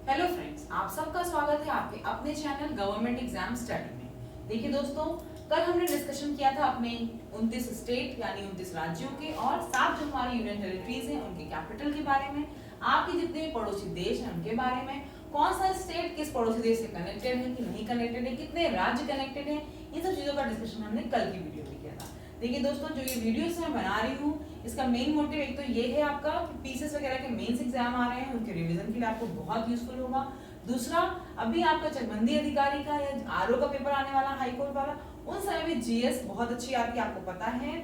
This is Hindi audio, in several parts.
हेलो फ्रेंड्स, आप सबका स्वागत है आपके अपने चैनल गवर्नमेंट एग्जाम स्टडी में। देखिए दोस्तों, कल हमने डिस्कशन किया था अपने 29 स्टेट यानी 29 राज्यों के और 7 जो हमारी यूनियन टेरिटरीज हैं उनके कैपिटल के बारे में, आपके जितने भी पड़ोसी देश हैं उनके बारे में, कौन सा स्टेट किस पड़ोसी देश से कनेक्टेड है कि नहीं कनेक्टेड है, कितने राज्य कनेक्टेड है, इन सब चीजों का डिस्कशन हमने कल की वीडियो में किया था। देखिए दोस्तों, जो ये वीडियोस मैं बना रही हूँ इसका मेन मोटिव एक तो ये है आपका कि पीसीएस वगैरह के मेंस एग्जाम आ रहे हैं, उनके रिवीजन के लिए आपको बहुत यूजफुल होगा। दूसरा, अभी आपका चकबंदी अधिकारी का या आरओ का पेपर आने वाला हाई कोर्ट वाला, उन समय में जीएस बहुत अच्छी आती है, आपको पता है।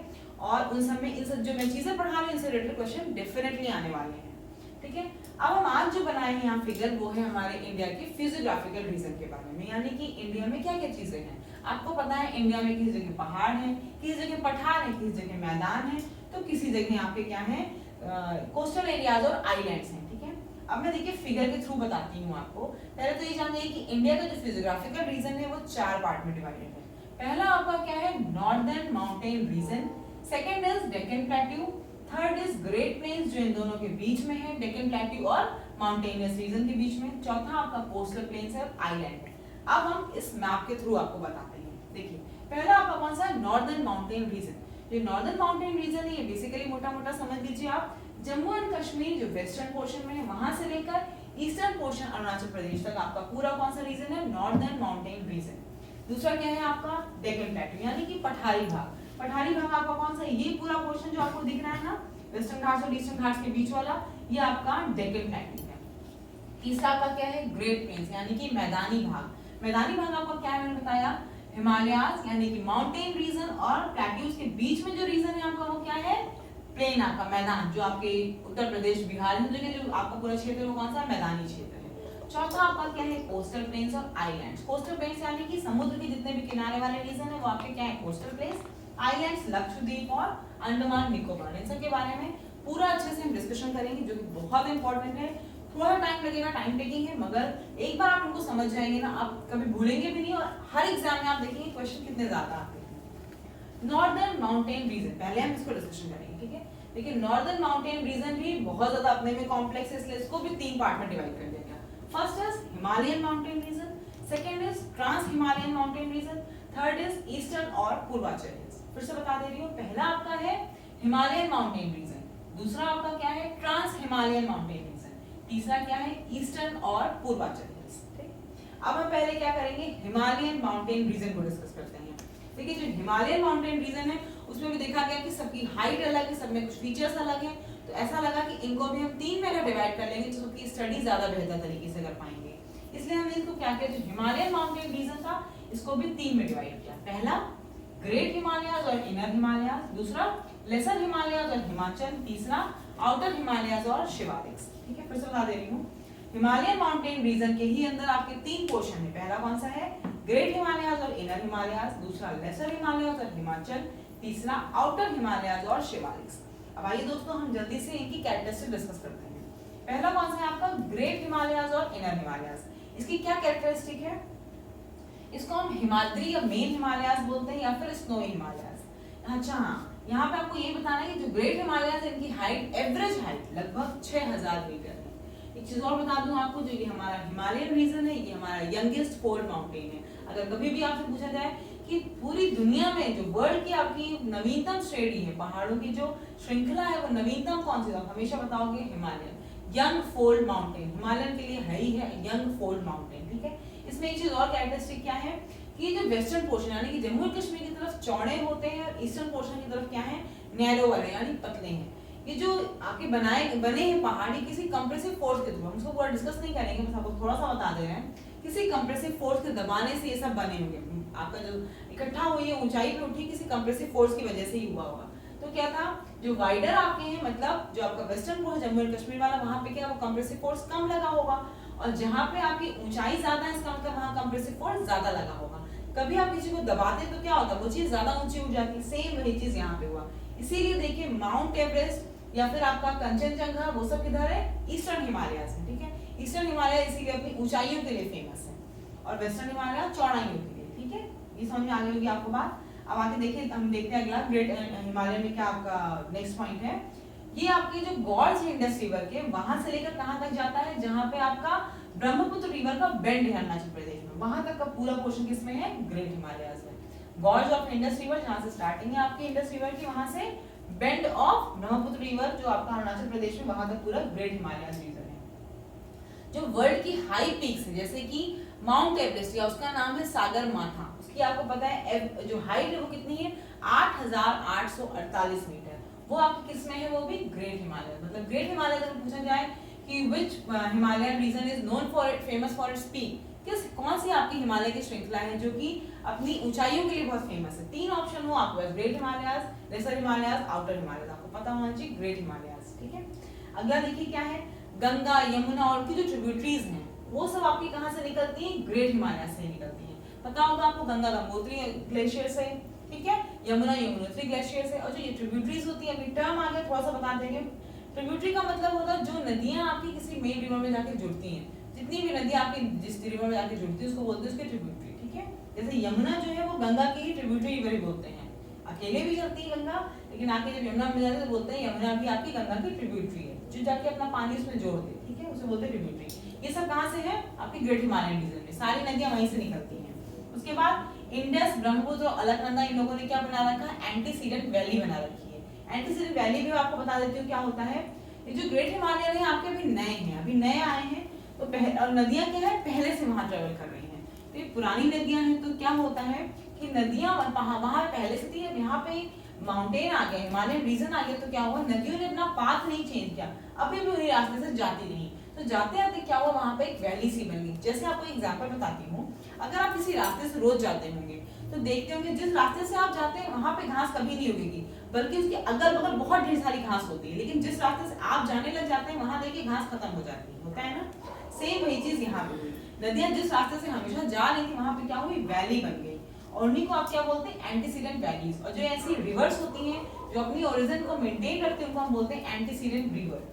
और उन समय इन सब जो मैं चीजें पढ़ा रही हूँ इनसे रिलेटेड क्वेश्चन डेफिनेटली आने वाले हैं। ठीक है, अब हम आज जो बनाए हैं यहाँ फिगर वो है हमारे इंडिया के फिजियोग्राफिकल रीजन के बारे में, यानी कि इंडिया में क्या क्या चीजें हैं। आपको पता है इंडिया में किसी जगह पहाड़ है, किसी जगह पठार है, किसी जगह मैदान है, तो किसी जगह आपके क्या है कोस्टल एरियाज और आइलैंड्स हैं। ठीक है, अब मैं देखिए फिगर के थ्रू बताती हूँ आपको। पहले तो ये जान जाइए कि इंडिया का जो फिजियोग्राफिकल रीजन है वो 4 पार्ट में डिवाइडेड है। पहला आपका क्या है, northern mountain region, second is Deccan plateau, third is great plains जो इन दोनों के बीच में है, डेक्कन प्लेट्यू और माउंटेनियस रीजन के बीच में, चौथा आपका कोस्टल प्लेन्स है और आइलैंड है। अब हम इस मैप के थ्रू आपको बताते हैं। देखिए पहला आपका कौन सा है, नॉर्दर्न माउंटेन रीजन। ये नॉर्दर्न माउंटेन रीजन है, ये बेसिकली मोटा मोटा समझ लीजिए आप, जम्मू एंड कश्मीर जो वेस्टर्न पोर्शन में है वहां से लेकर ईस्टर्न पोर्शन अरुणाचल प्रदेश तक आपका पूरा कौन सा रीजन है, नॉर्दर्न माउंटेन रीजन। दूसरा क्या है आपका, डेक्कन प्लेट्यू यानी कि पठारी भाग। पठारी भाग आपका कौन सा है, ये पूरा पोर्शन जो आपको दिख रहा है ना, वेस्टर्न घाट्स और ईस्टर्न घाट्स के बीच वाला, ये आपका डेक्कन प्लेट्यू है। तीसरा आपका क्या है, ग्रेट प्लेन्स यानी कि मैदानी भाग। मैदानी भाग आपका क्या है, मैंने बताया हिमालयाज यानी कि माउंटेन रीजन, और प्लेट्यूज के बीच में जो रीजन है आपका वो क्या है, प्लेन आपका मैदान, जो आपके उत्तर प्रदेश बिहार में जो आपका पूरा क्षेत्र है वो कौन सा मैदानी क्षेत्र है। चौथा आपका क्या है, कोस्टल प्लेन्स और आइलैंड्स। कोस्टल प्लेन्स यानी कि समुद्र के जितने भी किनारे वाले रीजन है वो आपके क्या है, कोस्टल प्लेन्स। आइलैंड्स लक्षद्वीप और अंडमान निकोबार, इन सब के बारे में पूरा अच्छे से हम डिस्कशन करेंगे जो कि बहुत इंपॉर्टेंट है। थोड़ा टाइम लगेगा, टाइम टेकिंग है, मगर एक बार आप उनको समझ जाएंगे ना आप कभी भूलेंगे भी नहीं, और हर एग्जाम में आप देखेंगे क्वेश्चन कितने ज्यादा आते हैं। नॉर्दर्न माउंटेन रीजन, पहले हम इसको डिस्कशन करेंगे। ठीक है, देखिए नॉर्दर्न माउंटेन रीजन भी बहुत ज्यादा अपने में कॉम्प्लेक्स है, इसलिए इसको भी 3 पार्ट में डिवाइड कर दिया गया। First is Himalayan mountain region, second is trans Himalayan mountain region, third is eastern और पूर्वांचल हिल्स। फिर से बता दे रही हूँ, पहला आपका है हिमालयन माउंटेन रीजन, दूसरा आपका क्या है, ट्रांस हिमालयन माउंटेन रीजन, तीसरा क्या है, ईस्टर्न और पूर्वांचल हिल्स। ठीक, अब हम पहले क्या करेंगे, हिमालयन माउंटेन रीजन को डिस्कस करते हैं। देखिए जो हिमालयन माउंटेन रीजन है उसमें भी देखा गया कि सबकी हाइट अलग है, सब में कुछ फीचर्स अलग है, तो ऐसा लगा कि इनको भी हम 3 में डिवाइड कर लेंगे तो सबकी स्टडी ज्यादा बेहतर तरीके से कर पाएंगे। इसलिए हमने इसको क्या किया, जो हिमालयन माउंटेन रीजन था इसको भी 3 में डिवाइड किया। पहला ग्रेट हिमालयाज और इनर हिमालयाज, दूसरा लेसर हिमालयाज और हिमाचल, तीसरा आउटर हिमालयाज और शिवालिक्स। ठीक है, फिर से बता दे रही हूँ, हिमालयन माउंटेन रीजन के ही अंदर आपके 3 पोर्शन है। पहला कौन सा है, ग्रेट हिमालयाज और इनर हिमालयाज, दूसरा लेसर हिमालयाज और हिमाचल, तीसरा आउटर हिमालयाज और शिवालिक्स। अब आइए दोस्तों हम जल्दी से इनकी कैरेक्टरिस्टिक डिस्कस करते हैं। पहला कौन सा है आपका, ग्रेट हिमालयाज और इनर हिमालयाज। इसकी क्या कैरेक्टरिस्टिक है, इसको हम हिमाद्री या मेन हिमालयाज बोलते हैं या फिर स्नो हिमालयाज। अच्छा हाँ, यहाँ पे आपको ये बताना है कि जो ग्रेट हिमालयाज है इनकी हाइट, एवरेज हाइट लगभग 6000 मीटर है। एक चीज और बता दूं आपको, जो ये हमारा हिमालयन रीजन है ये हमारा यंगेस्ट फोल्ड माउंटेन है। अगर कभी भी आपसे पूछा जाए कि पूरी दुनिया में जो वर्ल्ड की आपकी नवीनतम श्रेणी है, पहाड़ों की जो श्रृंखला है वो नवीनतम कौन सी है, आप हमेशा बताओगे Himalayan, young fold mountain. Himalayan के लिए है ही है यंग फोल्ड माउंटेन। ठीक है, इसमें एक चीज और कैरेक्टरिस्टिक क्या है कि जो वेस्टर्न पोर्शन यानी कि जम्मू कश्मीर की तरफ चौड़े होते हैं और ईस्टर्न पोर्शन की तरफ क्या है, नैरो वाले यानी पतले हैं। ये जो आपके बने हैं पहाड़ी किसी कंप्रेसिव फोर्स के थ्रू, हम इसको पूरा डिस्कस नहीं करेंगे, बस आपको थोड़ा सा बता दे रहे हैं, किसी कंप्रेसिव फोर्स के दबाने से ये सब बने होंगे। आपका जो इकट्ठा हुई है ऊंचाई पे उठी किसी कंप्रेसिव फोर्स की वजह से ही हुआ होगा। तो क्या था, जो वाइडर आपके हैं मतलब जो आपका western portion Jammu and Kashmir वाला, वहां पे क्या वो कंप्रेसिव फोर्स कम लगा होगा, और जहां पे आपकी ऊंचाई ज्यादा है इसका मतलब वहां कंप्रेसिव फोर्स ज्यादा लगा होगा। कभी आप किसी को दबाते तो क्या होता है, वो चीज ज्यादा ऊंची उठ जाती है। सेम वही चीज यहाँ पे हुआ। इसीलिए देखिए माउंट एवरेस्ट या फिर आपका कंचनजंगा वो सब किधर है, ईस्टर्न हिमालयाज में। ठीक है, ईस्टर्न हिमालय इसीलिए अपनी ऊंचाइयों के लिए फेमस है और वेस्टर्न हिमालय चौड़ाइयों के लिए। ठीक है, ये समझ में आ गई होगी आपको बात। अब आगे देखिए, हम देखते हैं अगला ग्रेट हिमालय में क्या आपका नेक्स्ट पॉइंट है, ये आपके जो गॉर्ज है इंडस रिवर के, वहां से लेकर कहां तक जाता है, जहां पे आपका ब्रह्मपुत्र रिवर का बेंड है अरुणाचल प्रदेश में, वहां तक का पूरा पोर्शन किसमें है, ग्रेट हिमालयाज में। गॉर्ज ऑफ इंडस रिवर जहां से स्टार्टिंग है आपकी इंडस रिवर की, वहां से बेंड ऑफ ब्रह्मपुत्र रिवर जो आपका अरुणाचल प्रदेश में, वहां तक पूरा ग्रेट हिमालयाज रीजन है। जो वर्ल्ड की हाई पीक्स है जैसे कि माउंट एवरेस्ट, या उसका नाम है सागर माथा, उसकी आपको पता है जो हाइट है वो कितनी है, 8,848 मीटर, वो आपके किसमें है, वो भी ग्रेट हिमालय। मतलब ग्रेट हिमालय अगर पूछा जाए कि which Himalayan region is known for it, famous for its peak, किस कौन सी आपकी हिमालय की श्रृंखला है जो कि अपनी ऊंचाइयों के लिए बहुत फेमस है। तीन ऑप्शन हो आपके पास, great Himalayas, lesser Himalayas, outer Himalayas, आपको पता होना चाहिए ग्रेट हिमालयाज, ठीक है। अगला देखिए क्या है, गंगा यमुना और की जो ट्रिब्यूटरीज हैं वो सब आपकी कहां से निकलती हैं, ग्रेट हिमालय से निकलती हैं। पता होगा आपको गंगा गंगोत्री ग्लेशियर से, ठीक है, यमुना यमुनोत्री ग्लेशियर से, और जो ये ट्रिब्यूटरीज होती है, अभी टर्म आ गया थोड़ा सा बता देंगे। ट्रिब्यूटरी का मतलब होता है जो नदियां आपकी किसी मेन रिवर में जाके जुड़ती हैं, जितनी भी नदियां आपकी जिस रिवर में जाके जुड़ती है उसको बोलते हैं उसके ट्रिब्यूटरी, ठीक है। जैसे यमुना जो है वो गंगा की ही ट्रिब्यूटरी रिवर ही बोलते हैं, अकेले भी चलती है गंगा, लेकिन आके जब यमुना मिल जाती है तो बोलते हैं यमुना भी आपकी गंगा की ट्रिब्यूटरी है, जो जाके अपना पानी उसमें जोड़ दे, ठीक है, उसे बोलते हैं ट्रिब्यूटरी। ये सब कहां से है, आपकी ग्रेट हिमालयन रीजन में, सारी नदियां वहीं से निकलती हैं। उसके बाद इंडस, ब्रह्मपुत्र और अलकनंदा, इन लोगों ने क्या बना रखा है, एंटीसीडेंट वैली बना रखी है। एंटीसीडेंट वैली भी आपको बता देती हूँ क्या होता है। ये जो ग्रेट हिमालयन है आपके अभी नए हैं, अभी नए आए हैं, तो और नदियां क्या है, पहले से वहां ट्रेवल कर रही हैं, तो ये पुरानी नदियां हैं, तो क्या होता है कि नदियां वहां पहले से थी, अब यहाँ पे माउंटेन आ गए, हिमालयन रीजन आ गया, तो क्या हुआ, नदियों ने अपना पाथ नहीं चेंज किया, अभी भी उन्हीं रास्ते से जाती रही, तो जाते जाते क्या हुआ, वहां पे एक वैली सी बन गई। जैसे आपको एग्जांपल बताती हूँ, अगर आप किसी रास्ते से रोज जाते होंगे तो देखते होंगे जिस रास्ते से आप जाते हैं वहां पे घास कभी नहीं उगेगी, बल्कि उसके अगल बगल बहुत ढेर सारी घास होती है, लेकिन जिस रास्ते से आप जाने लग जाते हैं वहां देखिए घास खत्म हो जाती है, होता है ना। सेम वही चीज यहाँ पे हुई, नदियां जिस रास्ते से हमेशा जा रही थी वहां पे क्या हुई, वैली बन गई, और उन्हीं को आप क्या बोलते हैं, एंटीसीडेंट वैलीज। और जो ऐसी रिवर्स होती हैं जो अपनी ओरिजिन को मेंटेन करते हैं उनको हम बोलते हैं antecedent river.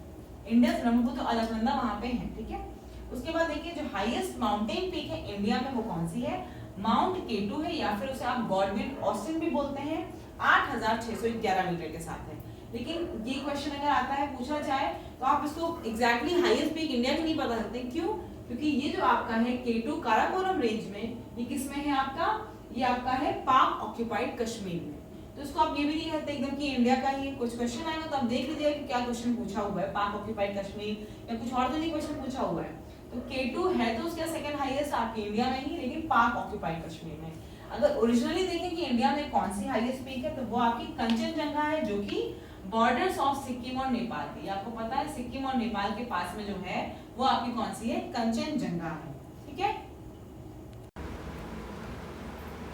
Indus, Brahmaputra, Alaknanda वहां पे है, ठीक है। उसके बाद देखिए जो हाईएस्ट माउंटेन पीक है इंडिया में वो कौन सी है, माउंट केटू है, या फिर उसे आप गॉडविन ऑस्टिन भी बोलते हैं, 8,611 मीटर के साथ है। लेकिन ये क्वेश्चन अगर आता है पूछा जाए तो आप इसको एग्जैक्टली हाईएस्ट पीक इंडिया की नहीं बता सकते, क्यों, क्योंकि ये जो आपका है केटू काराकोरम रेंज में, ये किसमें है आपका, ये आपका है पाक ऑक्यूपाइड कश्मीर में, तो इसको आप ये भी नहीं कहते एकदम कि इंडिया का ही। कुछ क्वेश्चन आएगा तो आप देख लीजिएगा कि क्या क्वेश्चन पूछा हुआ है, पाक ऑक्यूपाइड कश्मीर या कुछ और तो नहीं क्वेश्चन पूछा हुआ है। तो K2 है तो उसका सेकंड हाईएस्ट आपके इंडिया में ही, लेकिन पाक ऑक्यूपाइड कश्मीर में। अगर ओरिजिनली देखें कि इंडिया में कौन सी हाईएस्ट पीक है तो वो आपकी कंचनजंगा है, जो कि बॉर्डर्स ऑफ सिक्किम और नेपाल पे, आपको पता है सिक्किम और नेपाल के पास में जो है वो आपकी कौन सी है, कंचनजंगा है, ठीक है।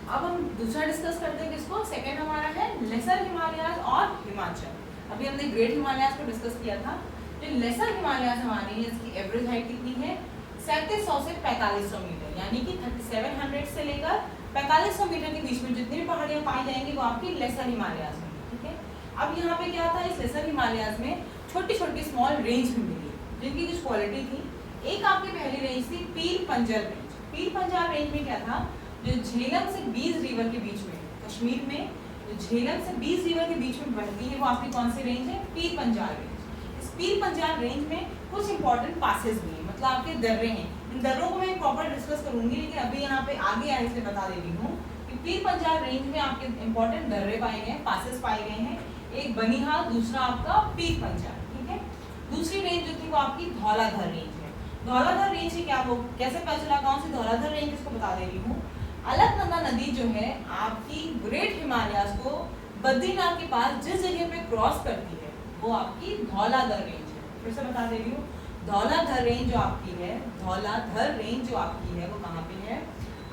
अब हम दूसरा डिस्कस करते हैं किसको, सेकंड हमारा है लेसर हिमालयाज और हिमाचल। अभी हमने ग्रेट हिमालयाज को डिस्कस किया था, जो लेसर हिमालयाज हमारी है इसकी एवरेज हाइट कितनी है, 3700 से 4500 मीटर, यानी कि 3700 से लेकर 4500 मीटर के बीच में जितनी भी पहाड़ियां पाई जाएंगी वो आपकी लेसर हिमालयाज में, ठीक है। अब यहाँ पे क्या था, इस लेसर हिमालयाज में छोटी छोटी स्मॉल रेंज भी मिली जिनकी कुछ क्वालिटी थी। एक आपकी पहली रेंज थी पीर पंजाल रेंज। पीर पंजाल रेंज में क्या था, जो झेलम से 20 रिवर के बीच में, कश्मीर में जो झेलम से 20 रिवर के बीच में बढ़ती है वो आपकी कौन सी रेंज है, पीर पंजाल रेंज। इस पीर पंजाल रेंज में कुछ इंपॉर्टेंट पासेस भी हैं, मतलब आपके दर्रे हैं, इन दर्रों को मैं प्रॉपर डिस्कस करूंगी, लेकिन अभी यहाँ पे आगे आए इसलिए बता दे रही हूँ कि पीर पंजाल रेंज में आपके इंपॉर्टेंट दर्रे पाए गए हैं, पासेस पाए गए हैं, एक बनिहाल, दूसरा आपका पीर पंजाल, ठीक है। दूसरी रेंज जो थी वो आपकी धौलाधर रेंज है। धौलाधर रेंज से क्या वो कैसे पता चला कौन सी धौलाधर रेंज, इसको बता दे रही हूँ। अलकनंदा नदी जो है आपकी ग्रेट हिमालयाज को बद्रीनाथ के पास जिस जगह पे क्रॉस करती है वो आपकी धौलाधर रेंज है। फिर से बता दे रही हूँ, धौलाधर रेंज जो आपकी है, धौलाधर रेंज जो आपकी है वो कहाँ पे है,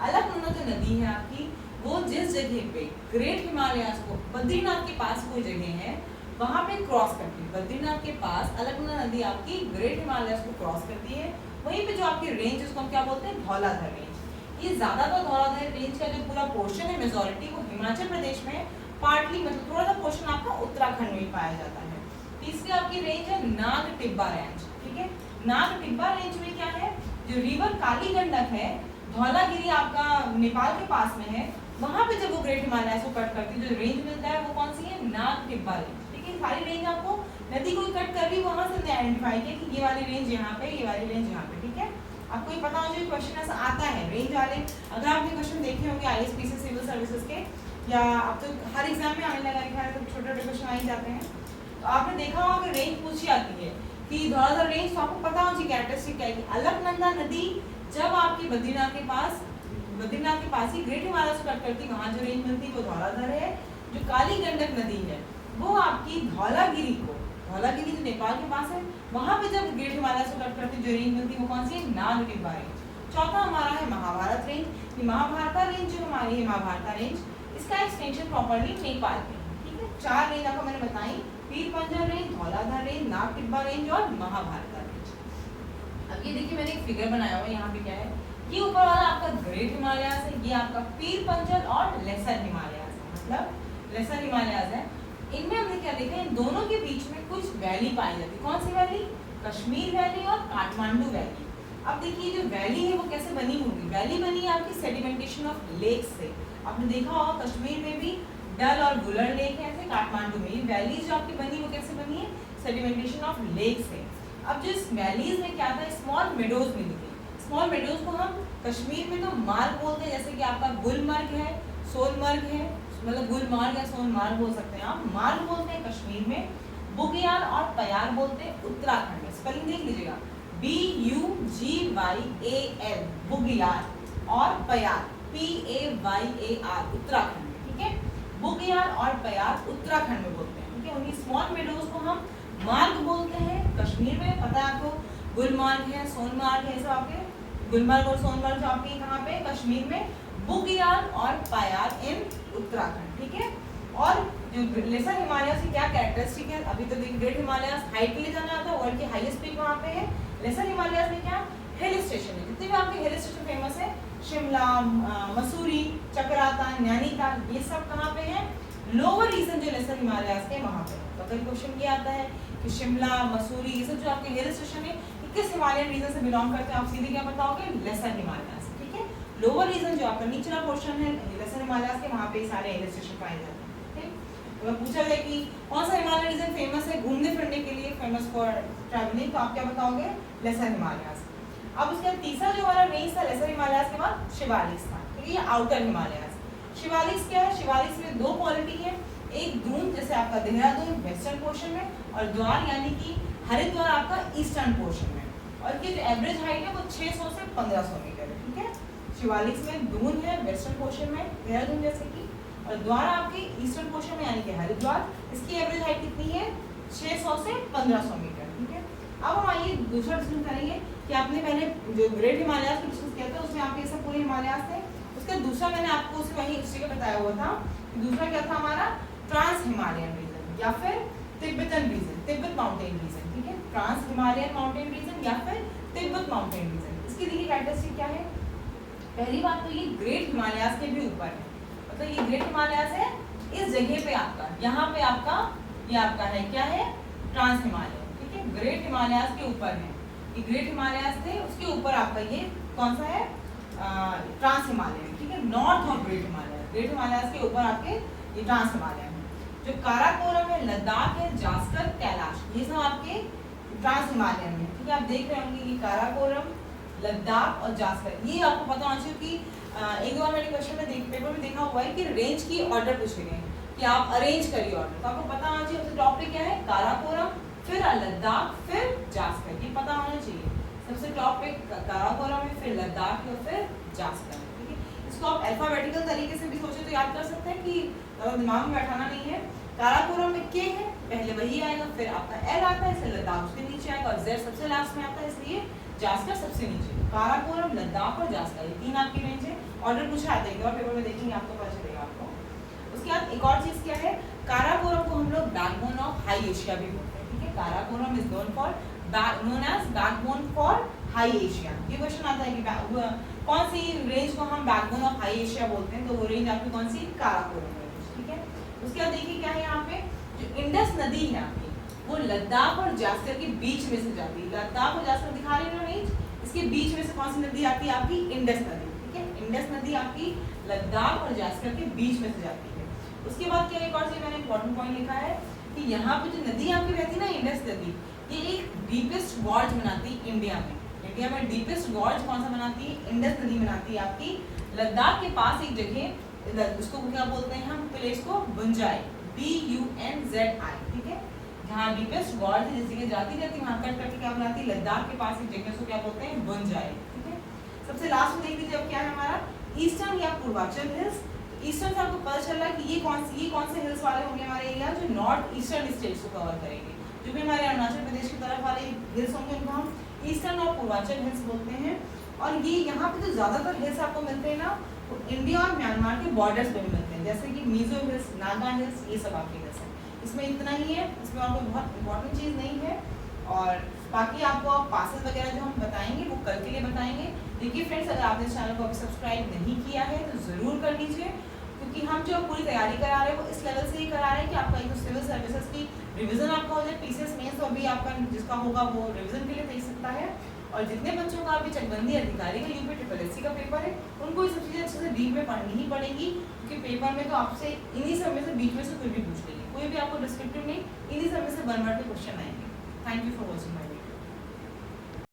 अलकनंदा जो नदी है आपकी वो जिस जगह पे ग्रेट हिमालयाज को बद्रीनाथ के पास कोई जगह है वहां पे क्रॉस करती है। बद्रीनाथ के पास अलकनंदा नदी आपकी ग्रेट हिमालयाज को क्रॉस करती है, वहीं पे जो आपकी रेंज उसको हम क्या बोलते हैं, धौलाधर रेंज। ये ज्यादातर धौलाधर रेंज का जो पूरा पोर्शन है मेजॉरिटी वो हिमाचल प्रदेश में, पार्टली मतलब थोड़ा सा पोर्शन आपका उत्तराखंड में पाया जाता है। तीसरी आपकी रेंज है नाग टिब्बा रेंज, ठीक है। नाग टिब्बा रेंज में क्या है, जो रिवर काली गंडक है, धौलागिरी आपका नेपाल के पास में है, वहां पे जब वो ग्रेट हिमालयाज को कट करती है जो रेंज मिलता है वो कौन सी है, नाग टिब्बा रेंज, ठीक है। सारी रेंज आपको नदी कोई कट कर रही, वहां से आइडेंटिफाई किया कि ये वाली रेंज यहाँ पे, ये वाली रेंज यहाँ पे, ठीक है। आपको ये पता हो जो क्वेश्चन ऐसा आता है रेंज वाले, अगर आपने क्वेश्चन देखे होंगे आईएएस सिविल सर्विसेज के, या अब तो हर एग्जाम में आने लगा है, तो छोटे छोटे क्वेश्चन आ ही जाते हैं। तो आपने देखा होगा कि रेंज पूछी जाती है कि धौलाधार रेंज, तो आपको पता होगी कैरेक्टरिस्टिक क्या है कि अलकनंदा नदी जब आपकी बद्रीनाथ के पास ही ग्रेट हिमालय से कट करती, वहां जो रेंज मिलती है वो धौलाधार है। जो काली गंडक नदी है वो आपकी धौलागिरी जो नेपाल के पास है, वहां पे जब ग्रेट हिमालय से कट करती जो रेंज मिलती है वो कौन सी है, नाग टिब्बा रेंज। चौथा हमारा है महाभारत रेंज। महाभारत रेंज जो हमारी है, महाभारत रेंज, इसका एक्सटेंशन प्रॉपर्ली नेपाल में, ठीक है। 4 रेंज आपको मैंने बताई, पीर पंजर range, Dhauladhar range, Nag Tibba range और महाभारत रेंज। अब ये देखिए मैंने एक फिगर बनाया हुआ है, यहाँ पे क्या है, ये ऊपर वाला आपका ग्रेट हिमालयास है, ये आपका पीर पंजर और लेसर हिमालयास है, मतलब लेसर हिमालयास है। इनमें हमने क्या देखा, इन दोनों के बीच में कुछ वैली पाई जाती है। कौन सी वैली, कश्मीर वैली और काठमांडू वैली। अब देखिए जो वैली है वो कैसे बनी होगी, वैली बनी है आपकी सेडिमेंटेशन ऑफ लेक से। आपने देखा होगा कश्मीर में भी डल और गुलर लेक है, ऐसे काठमांडू में ये वैली जो आपकी बनी वो कैसे बनी है, सेडिमेंटेशन ऑफ लेक से। अब जो इस वैलीज में क्या था, स्मॉल मेडोज मिली थी। स्मॉल मेडोज को हम कश्मीर में तो मार्ग बोलते हैं, जैसे कि आपका गुलमर्ग है, सोनमर्ग है, मतलब गुलमार्ग या सोनमार्ग बोल सकते हैं आप, मार्ग बोलते हैं कश्मीर में, बुग्याल और पयार बोलते हैं उत्तराखंड में। स्पेलिंग देख लीजिएगा, BUGYAL बुग्याल और पयार PAYAR उत्तराखंड में, ठीक है। बुग्याल और पयार उत्तराखंड में बोलते हैं, ठीक है। उन्हीं स्मॉल मेडोज को हम मार्ग बोलते हैं कश्मीर में, पता है आपको, गुलमार्ग है, सोनमार्ग है, सब आपके गुलमर्ग और सोनमर्ग जो आपके कहाँ पे, कश्मीर में, बुग्याल और पयार इन उत्तराखंड, ठीक है। और जो लेसर हिमालय की क्या कैरेक्टरिस्टिक है, अभी तो ग्रेट हिमालय हाइट के लिए जाना जाता है, वर्ल्ड की हाईएस्ट पीक वहाँ पे है। लेसर हिमालय में क्या हिल स्टेशन है, जितने भी आपके हिल स्टेशन फेमस है, शिमला, मसूरी, चक्राता, नैनीताल, ये सब कहाँ पे है, लोअर रीजन जो लेसर हिमालय के वहाँ पे। तो कई क्वेश्चन ये आता है कि शिमला, मसूरी, ये सब जो आपके हिल स्टेशन है किस हिमालयन रीजन से बिलोंग करते हैं, आप सीधे क्या बताओगे, लेसर हिमालय से, ठीक है। लोअर रीजन जो आपका निचला पोर्शन है लेसर हिमालय के, वहाँ पे सारे हिल स्टेशन पाए जाते हैं। अगर पूछा जाए कि कौन सा हिमालय रीजन फेमस है घूमने फिरने के लिए, फेमस फॉर ट्रैवलिंग, तो आप क्या बताओगे, लेसर हिमालयास। अब उसके बाद तीसरा जो हमारा रेंज था लेसर हिमालयास के बाद शिवालिक्स था, क्योंकि ये आउटर हिमालयास। शिवालिक्स क्या है, शिवालिक्स में 2 क्वालिटी है, एक दून जैसे आपका देहरादून वेस्टर्न पोर्शन में, और द्वार यानी कि हरिद्वार आपका ईस्टर्न पोर्शन में, और इसकी जो एवरेज हाइट है वो 600 से 1500 मीटर है, ठीक है। शिवालिक्स में दून है वेस्टर्न पोर्शन में, देहरादून जैसे कि, और द्वार आपके ईस्टर्न पोर्शन में यानी कि हरिद्वार, इसकी एवरेज हाइट कितनी है, 600 से 1500 मीटर, ठीक है। अब हम आइए दूसरा डिस्कशन करेंगे कि आपने पहले जो ग्रेट हिमालयास की डिस्कस किया था उसमें आपके सब पूरे हिमालयास थे। उसका दूसरा मैंने आपको उसे वही उसी का बताया हुआ था, दूसरा क्या था हमारा, ट्रांस हिमालयन रीजन या फिर Tibetan region, Tibet mountain region, ठीक है। ट्रांस हिमालयन माउंटेन रीजन या फिर तिब्बत माउंटेन रीजन। इसकी देखिए कैरेक्टरिस्टिक क्या है, पहली बात तो ये ग्रेट हिमालयास के भी ऊपर है, मतलब ये ग्रेट हिमालयास है इस जगह पे आपका, यहाँ पे आपका, ये आपका है क्या है, ट्रांस हिमालय, ठीक है। ग्रेट हिमालयास के ऊपर है, ये ग्रेट हिमालयास थे, उसके ऊपर आपका ये कौन सा है, ट्रांस हिमालय, ठीक है। North of great Himalaya, great Himalayas के ऊपर आपके ये ट्रांस हिमालय है। जो काराकोरम है, लद्दाख है, जास्कर, कैलाश, ये सब आपके ट्रांस हिमालय में, ठीक है। आप देख रहे होंगे कि काराकोरम, लद्दाख और जास्कर, ये आपको पता होना चाहिए कि एक बार मैंने क्वेश्चन में पेपर में देखा हुआ है कि रेंज की ऑर्डर पूछे गए कि आप अरेंज करिए ऑर्डर, तो आपको पता होना चाहिए सबसे टॉप पे क्या है, काराकोरम, फिर लद्दाख, फिर जास्कर, ये पता होना चाहिए। सबसे टॉप पे काराकोरम है, फिर लद्दाख है, फिर जास्कर, ठीक है। इसको आप अल्फाबेटिकल तरीके से भी सोचे तो याद कर सकते हैं कि दिमाग में बैठाना नहीं है। काराकोरम में के है, पहले वही आएगा, फिर आपका एल आता है, इसलिए लद्दाख उसके नीचे आएगा, और जेड सबसे लास्ट में आता है, इसलिए जास्कर सबसे नीचे। काराकोरम, लद्दाख और जास्कर, ये 3 आपकी रेंज है। ऑर्डर पूछा आता है, एक बार पेपर में देखेंगे आपको पता चलेगा आपको। उसके बाद एक और चीज क्या है, काराकोरम को हम लोग बैकबोन ऑफ हाई एशिया भी बोलते हैं, ठीक है। Karakoram is known as backbone for high Asia. ये क्वेश्चन आता है कि कौन सी रेंज को हम बैकबोन ऑफ हाई एशिया बोलते हैं, तो वो रेंज आपकी कौन सी, काराकोरम रेंज, ठीक है। उसके बाद देखिए क्या है, यहाँ पे जो इंडस नदी है आपकी, वो लद्दाख और जास्कर के बीच में से जाती है। लद्दाख और जास्कर दिखा रही है रेंज, इसके बीच में से कौन सी नदी आती है आपकी, इंडस नदी, ठीक है। इंडस नदी आपकी लद्दाख और जास्कर के बीच में से जाती है। उसके बाद क्या एक और चीज मैंने इंपॉर्टेंट पॉइंट लिखा है कि यहाँ पे जो नदी आपकी रहती है ना, इंडस नदी, ये एक डीपेस्ट गॉर्ज बनाती है इंडिया में। इंडिया में डीपेस्ट गॉर्ज कौन सा बनाती है? इंडस नदी बनाती है आपकी लद्दाख के पास एक जगह, उसको क्या बोलते हैं हम प्लेस को? बुंजाई, BUNZI, ठीक है। जहाँ डीपेस्ट गॉर्ज है, जैसे कि जाती रहती वहाँ कट करके क्या बनाती है? लद्दाख के पास एक जगह, उसको क्या बोलते हैं? बुंजाई, ठीक है। सबसे लास्ट में देख लीजिए अब क्या है हमारा ईस्टर्न या पूर्वांचल हिल्स। ईस्टर्न से आपको पता चल रहा है कि ये कौन से हिल्स वाले होंगे हमारे एरिया, जो नॉर्थ ईस्टर्न स्टेट्स को कवर करेंगे। जो भी हमारे अरुणाचल प्रदेश की तरफ वाले हिल्स होंगे उनको हम ईस्टर्न और पूर्वांचल हिल्स बोलते हैं। और ये यहाँ पे जो ज्यादातर हिल्स आपको मिलते हैं ना, वो इंडिया और म्यांमार के बॉर्डर्स पे भी मिलते हैं, जैसे कि मिजो हिल्स, नागा हिल्स, ये सब आपके हिल्स हैं। इसमें इतना ही है, इसमें और कोई बहुत इंपॉर्टेंट चीज़ नहीं है। और बाकी आपको पासेस वगैरह जो हम बताएंगे वो कल के लिए बताएंगे। देखिए फ्रेंड्स, अगर आपने इस चैनल को अभी सब्सक्राइब नहीं किया है तो ज़रूर कर लीजिए, क्योंकि हम जो पूरी तैयारी करा रहे हैं वो इस लेवल से ही करा रहे हैं कि आपका एक सिविल सर्विसेज की रिवीजन आपका हो जाए, PCS मेंस तो अभी आपका जिसका होगा वो रिवीजन के लिए दे सकता है। और जितने बच्चों का अभी चकबंदी अधिकारी का UPSSC का पेपर है, उनको ये सब चीज़ें अच्छे से डीप में पढ़नी ही पड़ेगी, क्योंकि पेपर में तो आपसे इन्हीं सब में से बीच में से कोई भी पूछ लेंगे, कोई भी आपको डिस्क्रिप्टिव नहीं, इन्हीं सब में से 1 वर्ड के क्वेश्चन आएंगे। Thank you for watching my